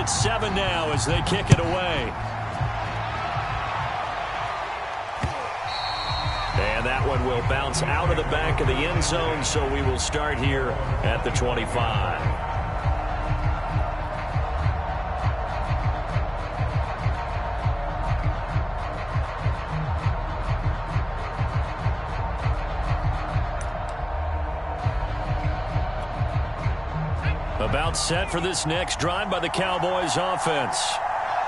and 7 now as they kick it away. And that one will bounce out of the back of the end zone, so we will start here at the 25. About set for this next drive by the Cowboys offense.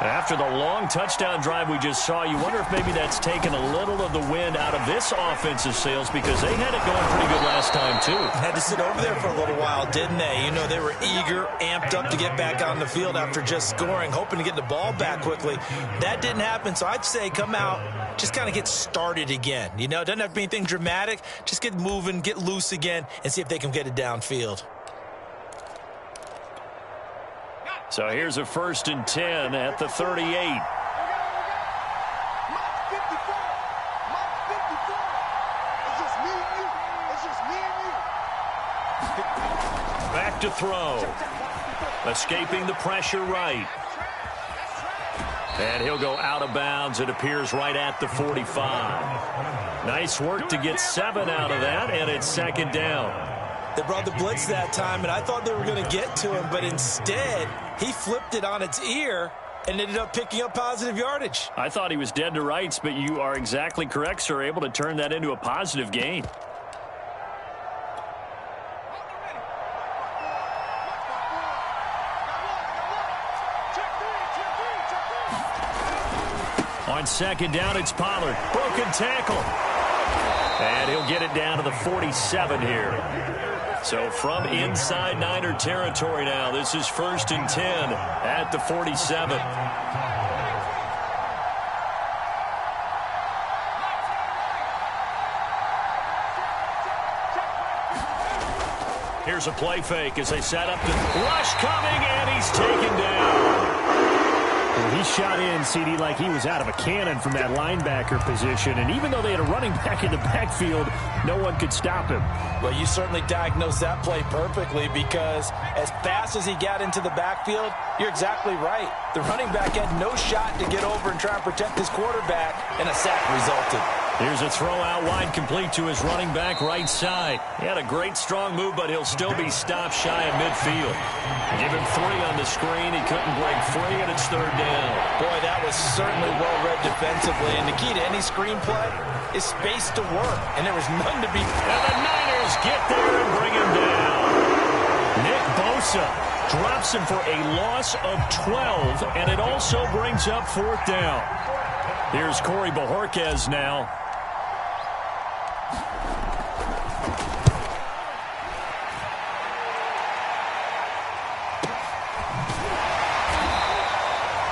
After the long touchdown drive we just saw, you wonder if maybe that's taken a little of the wind out of this offensive sails because they had it going pretty good last time, too. Had to sit over there for a little while, didn't they? You know, they were eager, amped up to get back on the field after just scoring, hoping to get the ball back quickly. That didn't happen, so I'd say come out, just kind of get started again. You know, it doesn't have to be anything dramatic. Just get moving, get loose again, and see if they can get it downfield. So here's a 1st and 10 at the 38. Back to throw. Escaping the pressure right. And he'll go out of bounds. It appears right at the 45. Nice work to get 7 out of that, and it's 2nd down. They brought the blitz that time, and I thought they were going to get to him, but instead, he flipped it on its ear and ended up picking up positive yardage. I thought he was dead to rights, but you are exactly correct, sir, able to turn that into a positive gain. On 2nd down, it's Pollard. Broken tackle. And he'll get it down to the 47 here. So from inside Niner territory now, this is 1st and 10 at the 47. Here's a play fake as they set up the rush coming, and he's taken down. Well, he shot in, CD, like he was out of a cannon from that linebacker position. And even though they had a running back in the backfield, no one could stop him. Well, you certainly diagnosed that play perfectly because as fast as he got into the backfield, you're exactly right. The running back had no shot to get over and try and protect his quarterback, and a sack resulted. Here's a throw out wide complete to his running back right side. He had a great strong move, but he'll still be stopped shy of midfield. Give him 3 on the screen. He couldn't break free, and it's 3rd down. Boy, that was certainly well-read defensively, and the key to any screenplay is space to work, and there was none to be. And the Niners get there and bring him down. Nick Bosa drops him for a loss of 12, and it also brings up 4th down. Here's Corey Bojorquez now.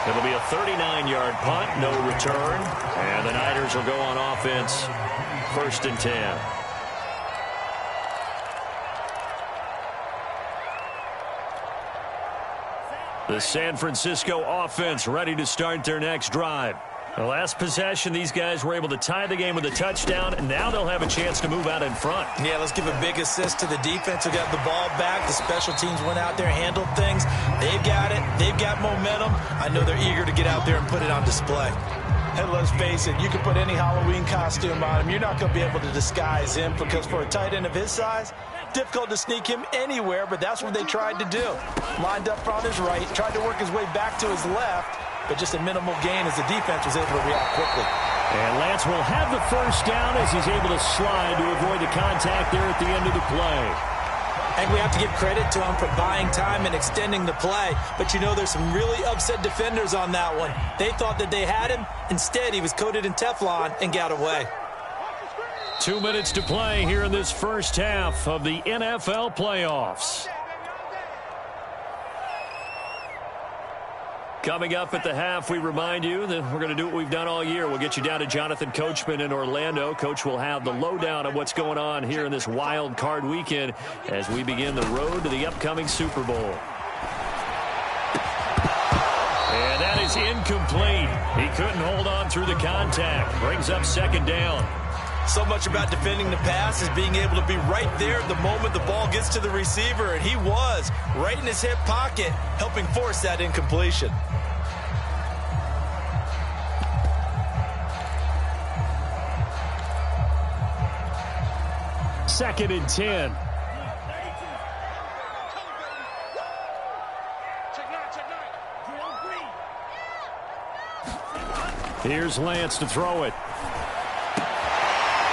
It'll be a 39-yard punt, no return. And the Niners will go on offense, 1st and 10. The San Francisco offense ready to start their next drive. The last possession, these guys were able to tie the game with a touchdown, and now they'll have a chance to move out in front. Yeah, let's give a big assist to the defense who got the ball back. The special teams went out there, handled things. They've got it. They've got momentum. I know they're eager to get out there and put it on display. And let's face it, you can put any Halloween costume on him. You're not going to be able to disguise him because for a tight end of his size, difficult to sneak him anywhere, but that's what they tried to do. Lined up on his right, tried to work his way back to his left, but just a minimal gain as the defense was able to react quickly. And Lance will have the 1st down as he's able to slide to avoid the contact there at the end of the play. And we have to give credit to him for buying time and extending the play. But, you know, there's some really upset defenders on that one. They thought that they had him. Instead, he was coated in Teflon and got away. 2 minutes to play here in this first half of the NFL playoffs. Coming up at the half, we remind you that we're going to do what we've done all year. We'll get you down to Jonathan Coachman in Orlando. Coach will have the lowdown of what's going on here in this wild card weekend as we begin the road to the upcoming Super Bowl. And that is incomplete. He couldn't hold on through the contact. Brings up 2nd down. So much about defending the pass is being able to be right there the moment the ball gets to the receiver, and he was right in his hip pocket, helping force that incompletion. Second and 10. Here's Lance to throw it.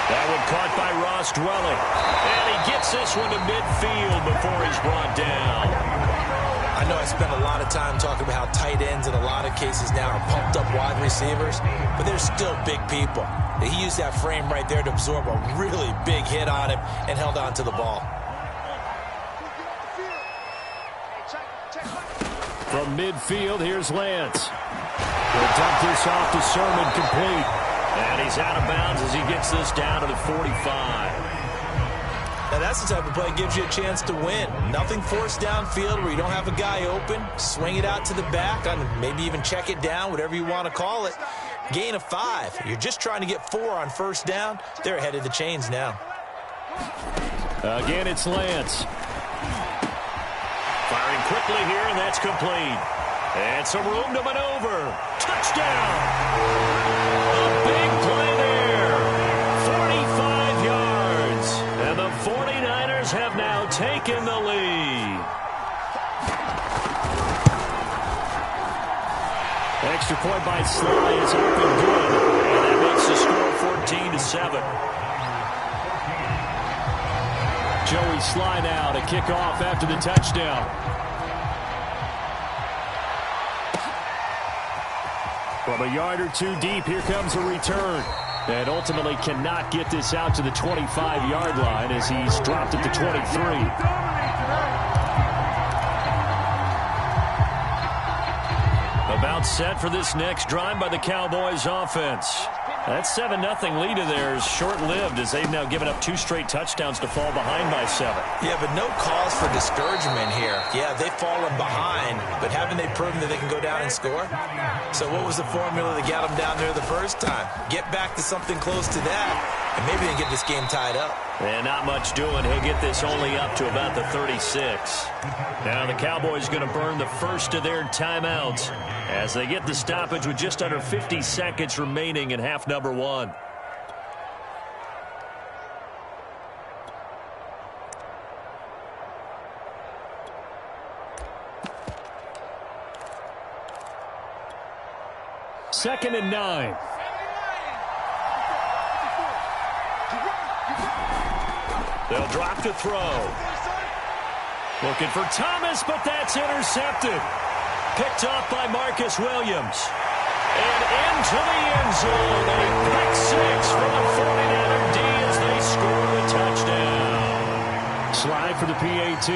That one caught by Ross Dwelling. And he gets this one to midfield before he's brought down. I know I spent a lot of time talking about how tight ends in a lot of cases now are pumped up wide receivers, but they're still big people. He used that frame right there to absorb a really big hit on him and held on to the ball. From midfield, here's Lance. He'll dump this off to Sermon, complete. And he's out of bounds as he gets this down to the 45. Now that's the type of play that gives you a chance to win. Nothing forced downfield where you don't have a guy open. Swing it out to the back, maybe even check it down, whatever you want to call it. Gain of 5. You're just trying to get 4 on first down. They're ahead of the chains now. Again, it's Lance. Firing quickly here, and that's complete. And some room to maneuver. Touchdown! A big play there. 45 yards. And the 49ers have now taken the lead. Extra point by Sly is up and good. And that makes the score 14-7. Joey Sly now to kick off after the touchdown. From a yard or two deep, here comes a return. And ultimately cannot get this out to the 25-yard line as he's dropped it to 23. About set for this next drive by the Cowboys offense. That 7-0 lead of theirs short-lived as they've now given up 2 straight touchdowns to fall behind by 7. Yeah, but no cause for discouragement here. Yeah, they've fallen behind, but haven't they proven that they can go down and score? So what was the formula that got them down there the first time? Get back to something close to that, and maybe they get this game tied up. And not much doing. He'll get this only up to about the 36. Now the Cowboys going to burn the first of their timeouts as they get the stoppage with just under 50 seconds remaining in half number 1. Second and 9. They'll drop to throw. Looking for Thomas, but that's intercepted. Picked off by Marcus Williams. And into the end zone. A pick 6 for the 49er D as they score the touchdown. Slide for the PAT.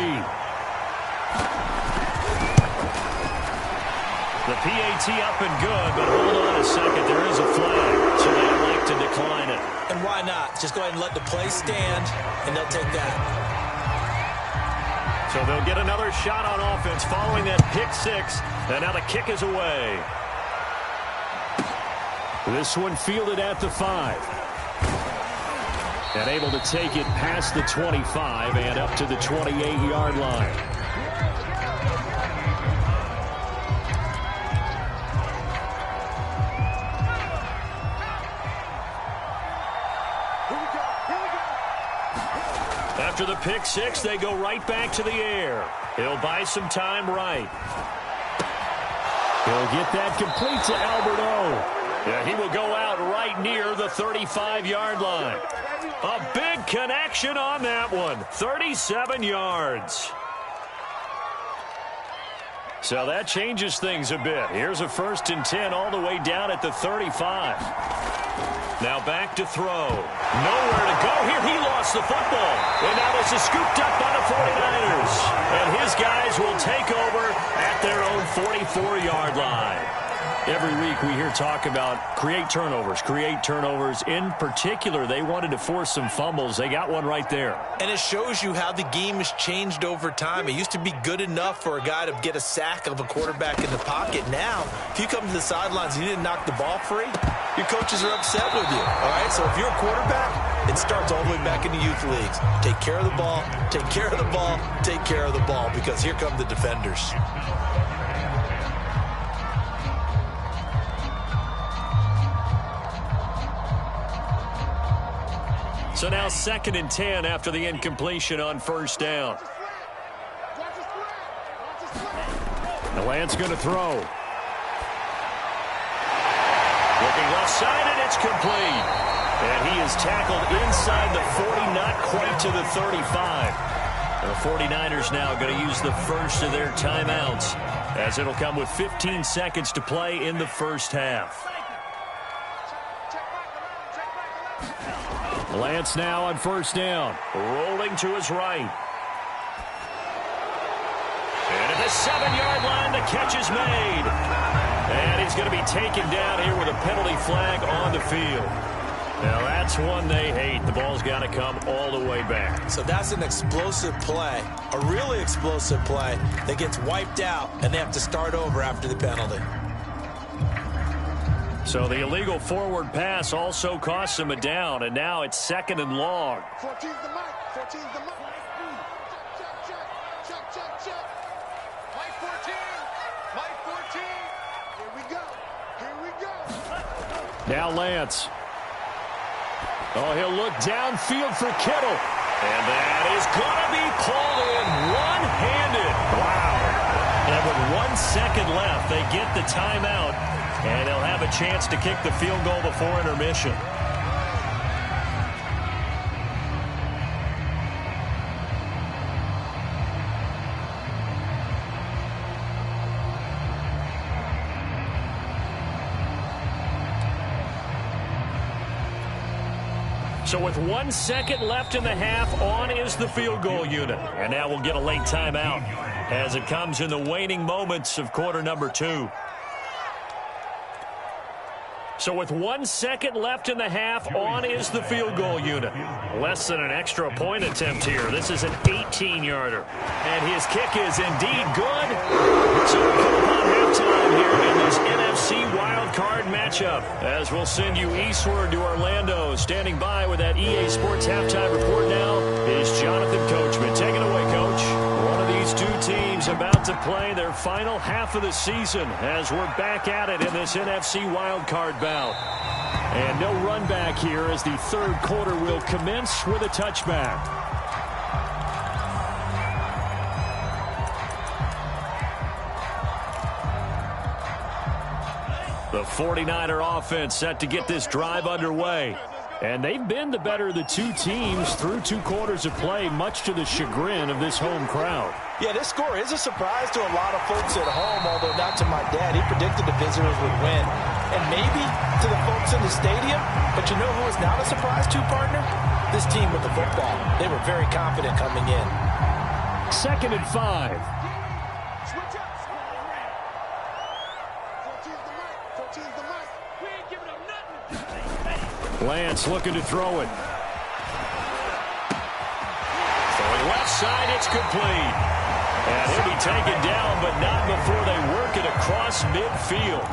The PAT up and good, but hold on a second. There is a flag, so they like to decline it. And why not? Just go ahead and let the play stand, and they'll take that. So they'll get another shot on offense following that pick 6, and now the kick is away. This one fielded at the 5. And able to take it past the 25 and up to the 28-yard line. After the pick 6, they go right back to the air. He'll buy some time right. He'll get that complete to Albert O. Yeah, he will go out right near the 35-yard line. A big connection on that one. 37 yards. So that changes things a bit. Here's a 1st and 10 all the way down at the 35. Now back to throw. Nowhere to go here. He lost the football. And now this is scooped up by the 49ers. And his guys will take over at their own 44-yard line. Every week we hear talk about create turnovers. In particular, they wanted to force some fumbles. They got one right there. And it shows you how the game has changed over time. It used to be good enough for a guy to get a sack of a quarterback in the pocket. Now, if you come to the sidelines and you didn't knock the ball free, your coaches are upset with you. All right, so if you're a quarterback, It starts all the way back in the youth leagues. Take care of the ball, take care of the ball, take care of the ball, because here come the defenders. So now 2nd and 10 after the incompletion on first down. The Lance going to throw. Looking left side, and it's complete. And he is tackled inside the 40, not quite to the 35. The 49ers now going to use the first of their timeouts, as it'll come with 15 seconds to play in the first half. Lance now on first down. Rolling to his right. And at the 7-yard line, the catch is made. And he's going to be taken down here with a penalty flag on the field. Now, that's one they hate. The ball's got to come all the way back. So that's an explosive play, a really explosive play that gets wiped out, and they have to start over after the penalty. So the illegal forward pass also costs him a down, and now it's 2nd and long. 14's the mic. 14's the mic. Check. Mike 14. Mike 14. Here we go. Now Lance. Oh, he'll look downfield for Kittle. And that is going to be pulled in one-handed. Wow. And with 1 second left, they get the timeout, and they'll have a chance to kick the field goal before intermission. So with 1 second left in the half, on is the field goal unit. And now we'll get a late timeout as it comes in the waning moments of quarter number 2. So with 1 second left in the half, on is the field goal unit. Less than an extra point attempt here. This is an 18-yarder. And his kick is indeed good. So we come upon halftime here in this NFC wildcard matchup, as we'll send you eastward to Orlando. Standing by with that EA Sports halftime report now is Jonathan Coachman. Take it away, Coach. One of these two teams about to play their final half of the season as we're back at it in this NFC wildcard bout. And no run back here as the third quarter will commence with a touchback. The 49er offense set to get this drive underway. And they've been the better of the two teams through 2 quarters of play, much to the chagrin of this home crowd. Yeah, this score is a surprise to a lot of folks at home, although not to my dad. He predicted the visitors would win. And maybe to the folks in the stadium. But you know who is not a surprise to, partner? This team with the football. They were very confident coming in. 2nd and 5. Lance looking to throw it. Throwing left side, it's complete. And he'll be taken down, but not before they work it across midfield.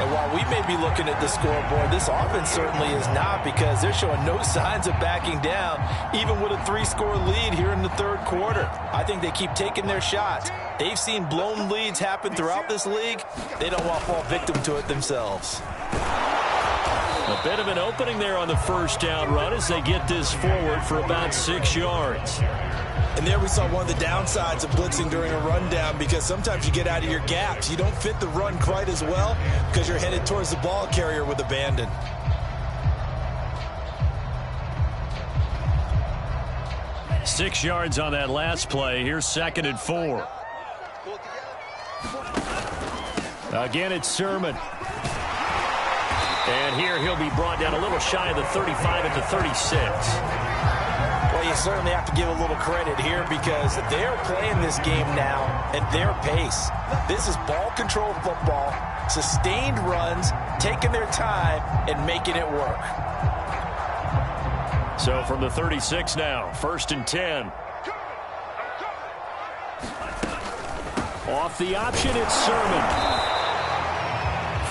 And while we may be looking at the scoreboard, this offense certainly is not, because they're showing no signs of backing down, even with a 3-score lead here in the third quarter. I think they keep taking their shots. They've seen blown leads happen throughout this league. They don't want to fall victim to it themselves. A bit of an opening there on the first down run as they get this forward for about 6 yards. And there we saw one of the downsides of blitzing during a rundown, because sometimes you get out of your gaps. You don't fit the run quite as well because you're headed towards the ball carrier with abandon. Six yards on that last play. Here's 2nd and 4. Again, it's Sermon. And here he'll be brought down a little shy of the 35 at the 36. Well, you certainly have to give a little credit here, because they're playing this game now at their pace. This is ball control football, sustained runs, taking their time and making it work. So from the 36 now, 1st and 10. Off the option, it's Sermon.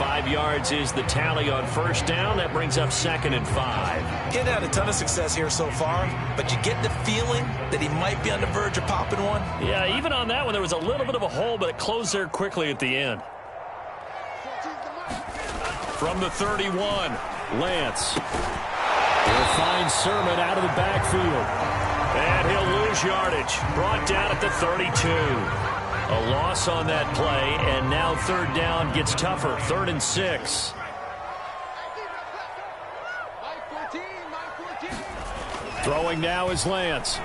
5 yards is the tally on first down. That brings up 2nd and 5. Getting had a ton of success here so far, but you get the feeling that he might be on the verge of popping one. Yeah, even on that one, there was a little bit of a hole, but it closed there quickly at the end. From the 31, Lance. He'll find Sermon out of the backfield. And he'll lose yardage. Brought down at the 32. A loss on that play, and now 3rd down gets tougher. 3rd and 6. Throwing now is Lance.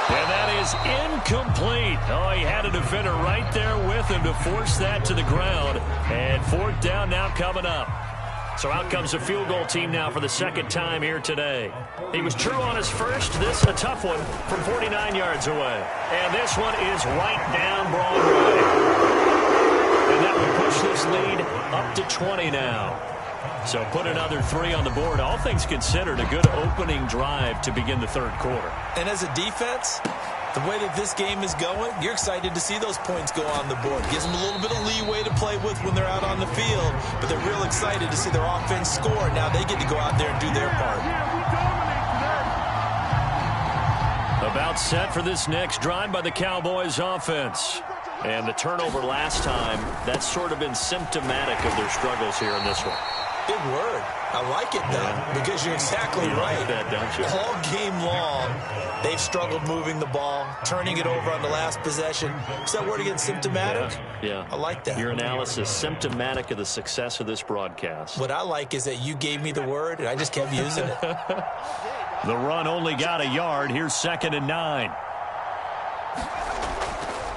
And that is incomplete. Oh, he had a defender right there with him to force that to the ground. And 4th down now coming up. So out comes a field goal team now for the 2nd time here today. He was true on his first. This a tough one from 49 yards away. And this one is right down Broadway. And that will push this lead up to 20 now. So put another 3 on the board. All things considered, a good opening drive to begin the 3rd quarter. And as a defense, the way that this game is going, you're excited to see those points go on the board. Gives them a little bit of leeway to play with when they're out on the field, but they're real excited to see their offense score. Now they get to go out there and do their part. About set for this next drive by the Cowboys offense. And the turnover last time, that's sort of been symptomatic of their struggles here in this one. Big word. I like it, though, because you're exactly right. Like that, don't you? All game long, they've struggled moving the ball, turning it over on the last possession. Is that word again, symptomatic? Yeah. I like that. Your analysis, symptomatic of the success of this broadcast. What I like is that you gave me the word, and I just kept using it. The run only got a yard. Here's 2nd and 9.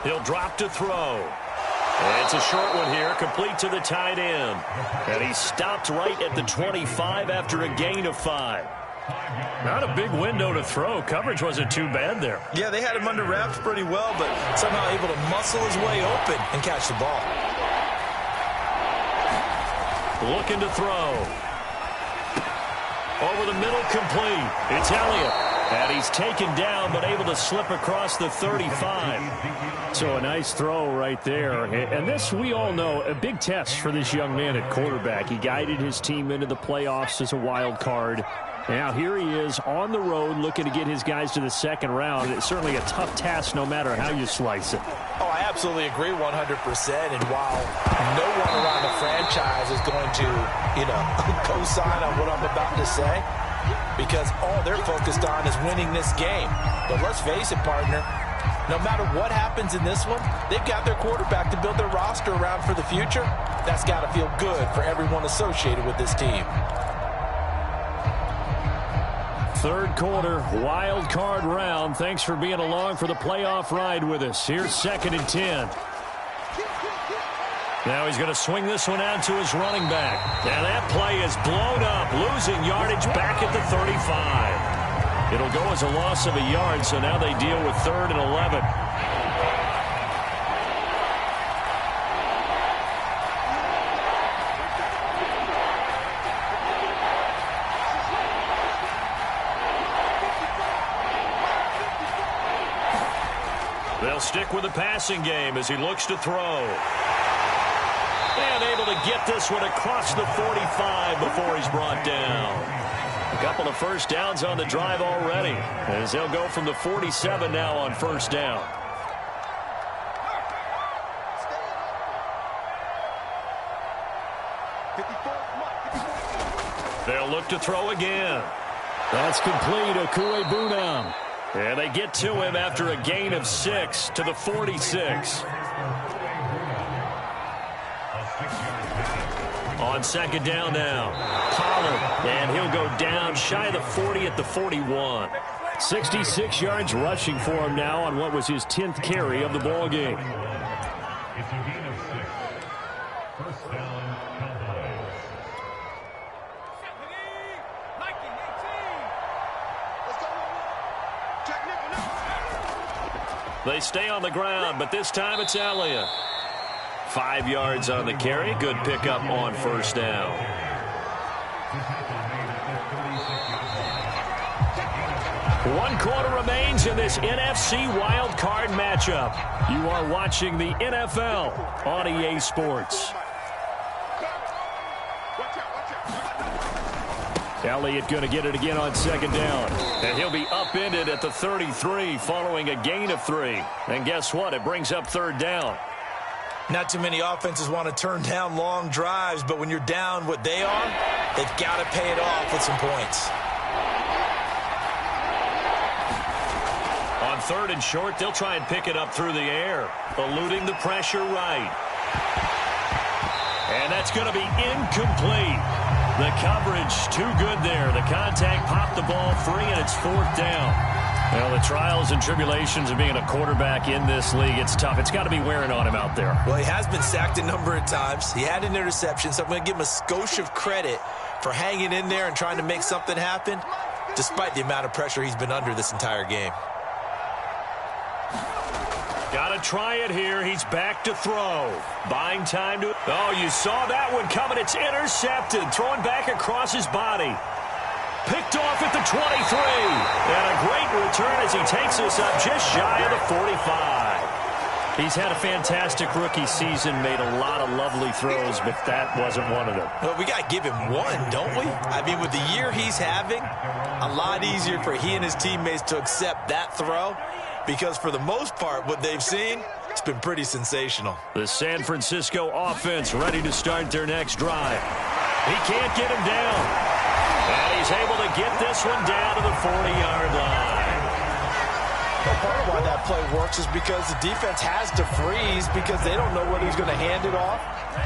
He'll drop to throw. And it's a short one here, complete to the tight end. And he stopped right at the 25 after a gain of 5. Not a big window to throw. Coverage wasn't too bad there. Yeah, they had him under wraps pretty well, but somehow able to muscle his way open and catch the ball. Looking to throw. Over the middle, complete. It's Elliott. And he's taken down, but able to slip across the 35. So a nice throw right there. And this, we all know, a big test for this young man at quarterback. He guided his team into the playoffs as a wild card. Now here he is on the road looking to get his guys to the 2nd round. It's certainly a tough task no matter how you slice it. Oh, I absolutely agree 100%. And while no one around the franchise is going to, co-sign on what I'm about to say, because all they're focused on is winning this game. But let's face it, partner, no matter what happens in this one, they've got their quarterback to build their roster around for the future. That's got to feel good for everyone associated with this team. 3rd quarter, wild card round. Thanks for being along for the playoff ride with us. Here's 2nd and 10. Now he's going to swing this one out to his running back. And that play is blown up, losing yardage back at the 35. It'll go as a loss of a yard, so now they deal with 3rd and 11. They'll stick with the passing game as he looks to throw. And able to get this one across the 45 before he's brought down. A couple of 1st downs on the drive already, as they'll go from the 47 now on 1st down. They'll look to throw again. That's complete. Okuebunam. And they get to him after a gain of 6 to the 46. On 2nd down now, Pollard, and he'll go down shy of the 40 at the 41. 66 yards rushing for him now on what was his 10th carry of the ball game. They stay on the ground, but this time it's Elliott. 5 yards on the carry. Good pickup on 1st down. One quarter remains in this NFC wild card matchup. You are watching the NFL on EA Sports. Elliott going to get it again on second down. And he'll be upended at the 33 following a gain of 3. And guess what? It brings up third down. Not too many offenses want to turn down long drives, but when you're down what they are, they've got to pay it off with some points. On third and short, they'll try and pick it up through the air, eluding the pressure right. And that's going to be incomplete. The coverage too good there. The contact popped the ball free, and it's fourth down. Well, the trials and tribulations of being a quarterback in this league, it's tough. It's got to be wearing on him out there. Well, he has been sacked a number of times. He had an interception, so I'm going to give him a skosh of credit for hanging in there and trying to make something happen, despite the amount of pressure he's been under this entire game. Got to try it here. He's back to throw. Buying time to... Oh, you saw that one coming. It's intercepted. Throwing back across his body. Picked off at the 23. And a great return as he takes us up just shy of the 45. He's had a fantastic rookie season, made a lot of lovely throws, but that wasn't one of them. Well, we got to give him one, don't we? I mean, with the year he's having, a lot easier for he and his teammates to accept that throw. Because for the most part, what they've seen, it's been pretty sensational. The San Francisco offense ready to start their next drive. He can't get him down. And he's able to get this one down to the 40-yard line. Well, part of why that play works is because the defense has to freeze because they don't know whether he's going to hand it off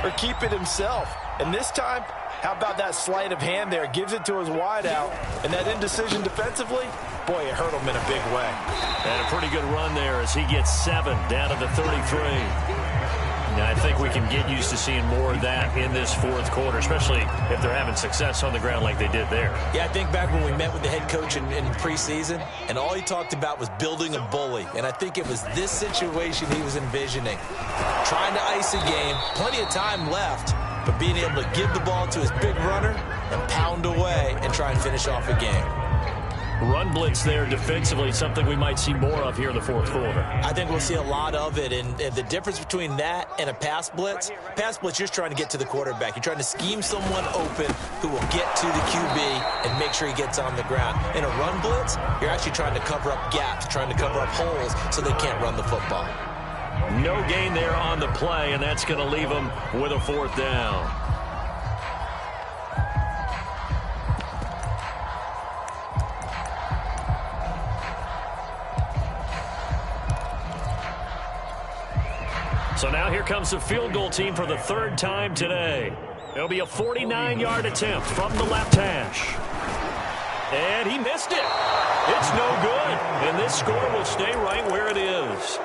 or keep it himself. And this time, how about that sleight of hand there? Gives it to his wideout. And that indecision defensively, boy, it hurt him in a big way. And a pretty good run there as he gets 7 down to the 33. Now, I think we can get used to seeing more of that in this fourth quarter, especially if they're having success on the ground like they did there. Yeah, I think back when we met with the head coach in preseason, and all he talked about was building a bully. And I think it was this situation he was envisioning. Trying to ice a game, plenty of time left, but being able to give the ball to his big runner and pound away and try and finish off a game. Run blitz there defensively, something we might see more of here in the fourth quarter. I think we'll see a lot of it, and the difference between that and a pass blitz, you're just trying to get to the quarterback. You're trying to scheme someone open who will get to the QB and make sure he gets on the ground. In a run blitz, you're actually trying to cover up gaps, trying to cover up holes so they can't run the football. No gain there on the play, and that's going to leave them with a fourth down. So now here comes the field goal team for the third time today. It'll be a 49-yard attempt from the left hash. And he missed it. It's no good. And this score will stay right where it is.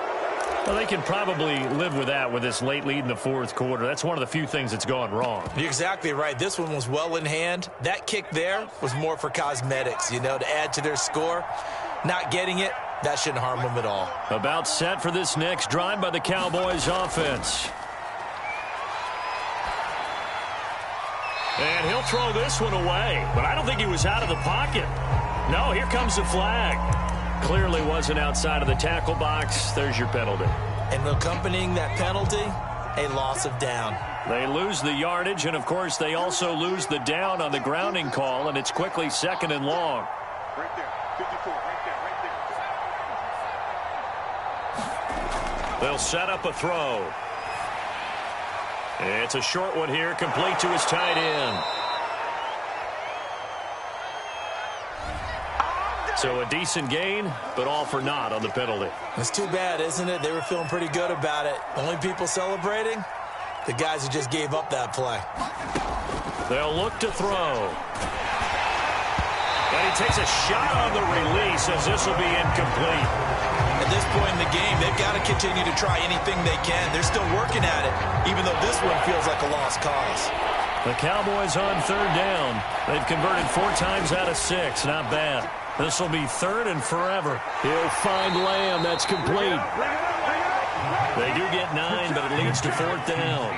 Well, they can probably live with that with this late lead in the fourth quarter. That's one of the few things that's gone wrong. You're exactly right. This one was well in hand. That kick there was more for cosmetics, to add to their score. Not getting it, that shouldn't harm them at all. About set for this next drive by the Cowboys offense. And he'll throw this one away, but I don't think he was out of the pocket. No, here comes the flag. Clearly wasn't outside of the tackle box. There's your penalty. And accompanying that penalty, a loss of down. They lose the yardage, and, of course, they also lose the down on the grounding call, and it's quickly second and long. Right there, 54, right there. They'll set up a throw. It's a short one here, complete to his tight end. So a decent gain, but all for naught on the penalty. It's too bad, isn't it? They were feeling pretty good about it. Only people celebrating? The guys who just gave up that play. They'll look to throw. And he takes a shot on the release as this will be incomplete. At this point in the game, they've got to continue to try anything they can. They're still working at it, even though this one feels like a lost cause. The Cowboys on third down. They've converted 4 times out of 6. Not bad. This will be third and forever. He'll find Lamb. That's complete. They do get 9, but it leads to fourth down.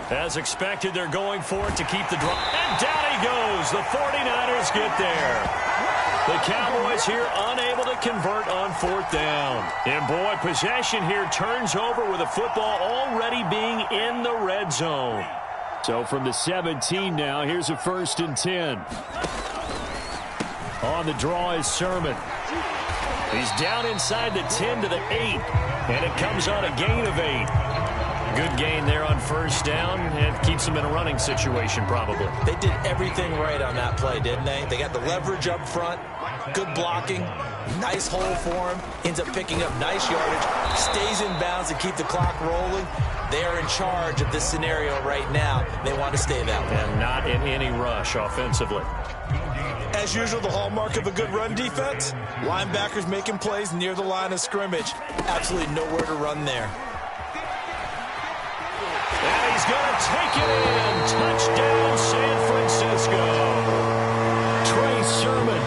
As expected, they're going for it to keep the drive. And down he goes. The 49ers get there. The Cowboys here unable to convert on fourth down. And, boy, possession here turns over with the football already being in the red zone. So from the 17 now, here's a 1st and 10. On the draw is Sermon. He's down inside the 10 to the 8, and it comes on a gain of 8. Good gain there on first down, and keeps them in a running situation probably. They did everything right on that play, didn't they? They got the leverage up front, good blocking, nice hole for him, ends up picking up nice yardage, stays in bounds to keep the clock rolling. They are in charge of this scenario right now. They want to stay that way. And not in any rush offensively. As usual, the hallmark of a good run defense, linebackers making plays near the line of scrimmage. Absolutely nowhere to run there. And he's going to take it in. Touchdown, San Francisco. Trey Sermon.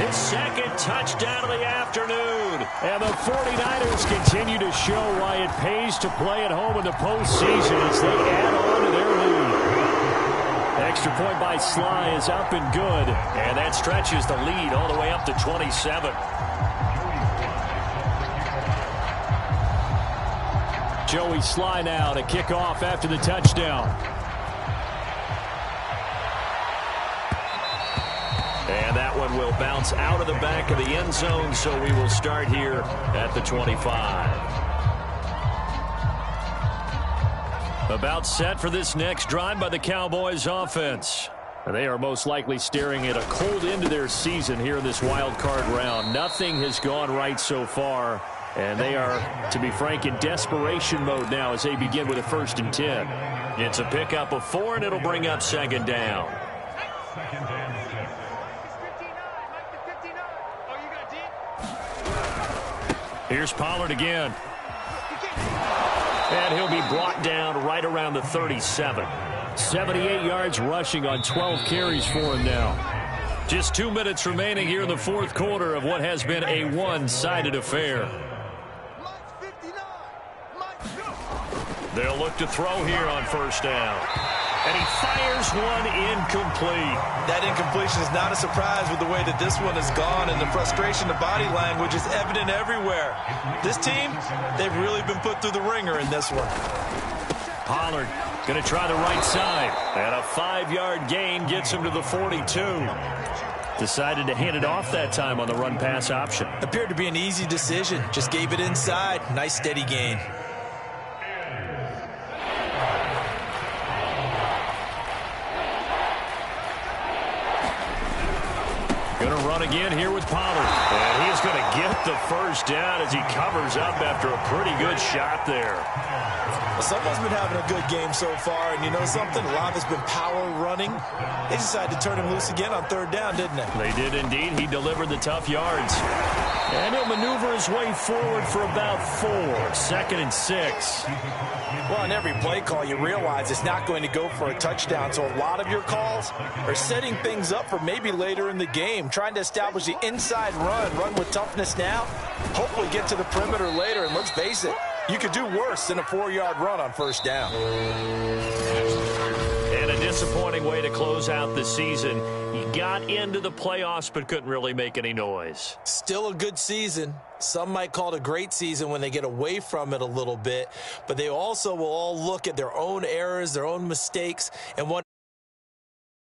His second touchdown of the afternoon. And the 49ers continue to show why it pays to play at home in the postseason as they add on to their lead. Extra point by Sly is up and good. And that stretches the lead all the way up to 27. Joey Sly now to kick off after the touchdown. And that one will bounce out of the back of the end zone, so we will start here at the 25. About set for this next drive by the Cowboys offense. They are most likely staring at a cold end to their season here in this wild card round. Nothing has gone right so far, and they are, to be frank, in desperation mode now as they begin with a 1st and 10. It's a pickup of 4, and it'll bring up 2nd down. Here's Pollard again. And he'll be brought down right around the 37. 78 yards rushing on 12 carries for him now. Just 2 minutes remaining here in the fourth quarter of what has been a one-sided affair. They'll look to throw here on first down. And he fires one incomplete. That incompletion is not a surprise with the way that this one has gone, and the frustration, the body language is evident everywhere. This team, they've really been put through the ringer in this one. Pollard going to try the right side. And a 5-yard gain gets him to the 42. Decided to hand it off that time on the run-pass option. Appeared to be an easy decision. Just gave it inside. Nice steady gain. Going to run again here with Pollard. And he's going to get the first down as he covers up after a pretty good shot there. Well, someone's been having a good game so far, and you know something? A lot has been power running. They decided to turn him loose again on 3rd down, didn't they? They did indeed. He delivered the tough yards. And he'll maneuver his way forward for about 4. 2nd and 6. Well, on every play call, you realize it's not going to go for a touchdown. So a lot of your calls are setting things up for maybe later in the game, trying to establish the inside run with toughness now, hopefully get to the perimeter later. And let's face it, you could do worse than a 4-yard run on first down. And a disappointing way to close out the season. He got into the playoffs but couldn't really make any noise. Still a good season. Some might call it a great season when they get away from it a little bit, but they also will all look at their own errors, their own mistakes, and wonder